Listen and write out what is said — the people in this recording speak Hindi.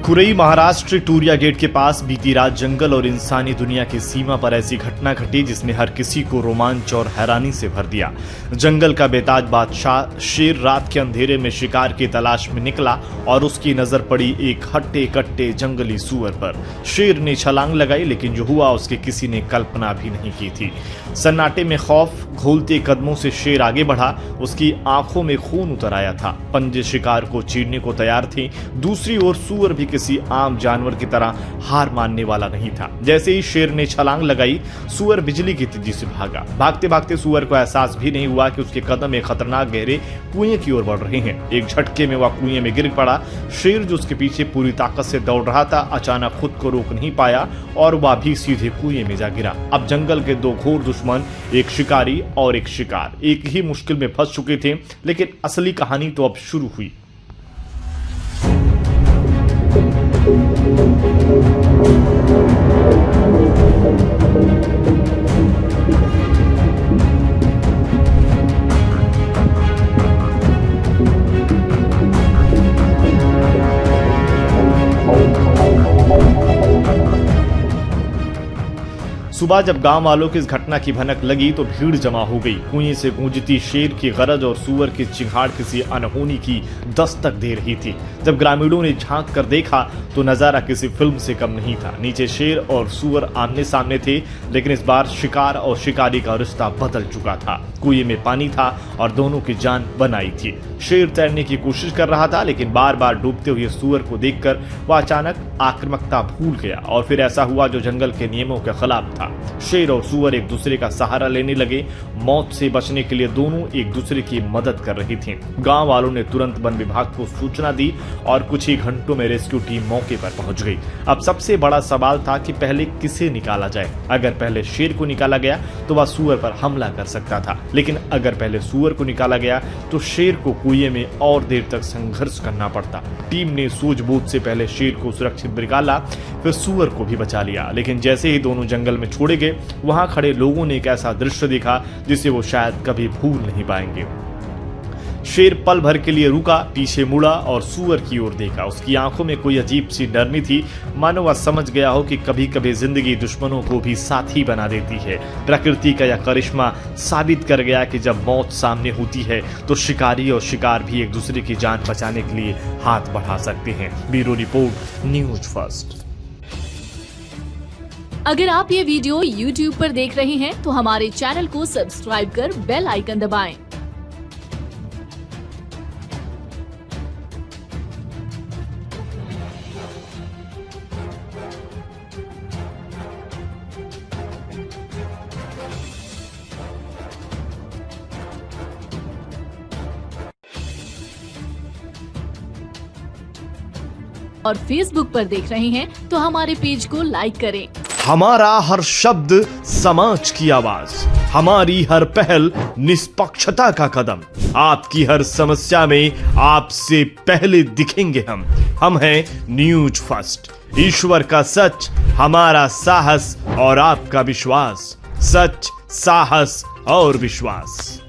खुरई महाराष्ट्र टूरिया गेट के पास बीती रात जंगल और इंसानी दुनिया की सीमा पर ऐसी घटना घटी जिसने हर किसी को रोमांच और हैरानी से भर दिया। जंगल का बेताज बादशाह शेर रात के अंधेरे में शिकार की तलाश में निकला और उसकी नजर पड़ी एक हट्टे कट्टे जंगली सूअर पर। शेर ने छलांग लगाई, लेकिन जो हुआ उसके किसी ने कल्पना भी नहीं की थी। सन्नाटे में खौफ घोलते कदमों से शेर आगे बढ़ा। उसकी आंखों में खून उतर आया था, पंजे शिकार को चीरने को तैयार थे। दूसरी ओर सूअर भी किसी आम जानवर की तरह हार मानने वाला नहीं था। जैसे ही शेर ने छलांग लगाई, सूअर बिजली की तेजी से भागा। भागते भागते सूअर को एहसास भी नहीं हुआ कि उसके कदम एक खतरनाक गहरे कुएं की ओर बढ़ रहे हैं। एक झटके में वह कुएं में गिर पड़ा। शेर जो उसके पीछे पूरी ताकत से दौड़ रहा था, अचानक खुद को रोक नहीं पाया और वह भी सीधे कुएं में जा गिरा। अब जंगल के दो घोर दुश्मन, एक शिकारी और एक शिकार, एक ही मुश्किल में फंस चुके थे। लेकिन असली कहानी तो अब शुरू हुई। सुबह जब गांव वालों की इस घटना की भनक लगी तो भीड़ जमा हो गई। कुएं से गूंजती शेर की गरज और सूअर की चिंगाड़ किसी अनहोनी की दस्तक दे रही थी। जब ग्रामीणों ने झांक कर देखा तो नजारा किसी फिल्म से कम नहीं था। नीचे शेर और सूअर आमने सामने थे, लेकिन इस बार शिकार और शिकारी का रिश्ता बदल चुका था। कुएं में पानी था और दोनों की जान बनाई थी। शेर तैरने की कोशिश कर रहा था, लेकिन बार बार डूबते हुए सूअर को देखकर वह अचानक आक्रामकता भूल गया और फिर ऐसा हुआ जो जंगल के नियमों के खिलाफ था। शेर और सूअर एक दूसरे का सहारा लेने लगे। मौत से बचने के लिए दोनों एक दूसरे की मदद कर रहे थे। गांव वालों ने तुरंत वन विभाग को सूचना दी और कुछ ही घंटों में रेस्क्यू टीम मौके पर पहुंच गई। अब सबसे बड़ा सवाल था कि पहले किसे निकाला जाए। अगर पहले शेर को निकाला गया तो वह सूअर पर हमला कर सकता था, लेकिन अगर पहले सूअर को निकाला गया तो शेर को कुएं में और देर तक संघर्ष करना पड़ता। टीम ने सूझबूझ से पहले शेर को सुरक्षित निकाला, फिर सूअर को भी बचा लिया। लेकिन जैसे ही दोनों जंगल में छोड़े गए, वहां खड़े लोगों ने एक ऐसा दृश्य देखा जिसे वो शायद कभी भूल नहीं पाएंगे। शेर पल भर के लिए रुका, पीछे मुड़ा और सूअर की ओर देखा। उसकी आंखों में कोई अजीब सी नरमी थी, मानो वह समझ गया हो कि कभी कभी जिंदगी दुश्मनों को भी साथी बना देती है। प्रकृति का यह करिश्मा साबित कर गया कि जब मौत सामने होती है तो शिकारी और शिकार भी एक दूसरे की जान बचाने के लिए हाथ बढ़ा सकते हैं। Bureau report, news first. अगर आप ये वीडियो YouTube पर देख रहे हैं तो हमारे चैनल को सब्सक्राइब कर बेल आइकन दबाएं। और Facebook पर देख रहे हैं तो हमारे पेज को लाइक करें। हमारा हर शब्द समाज की आवाज, हमारी हर पहल निष्पक्षता का कदम। आपकी हर समस्या में आपसे पहले दिखेंगे हम हैं न्यूज फर्स्ट। ईश्वर का सच, हमारा साहस और आपका विश्वास। सच, साहस और विश्वास।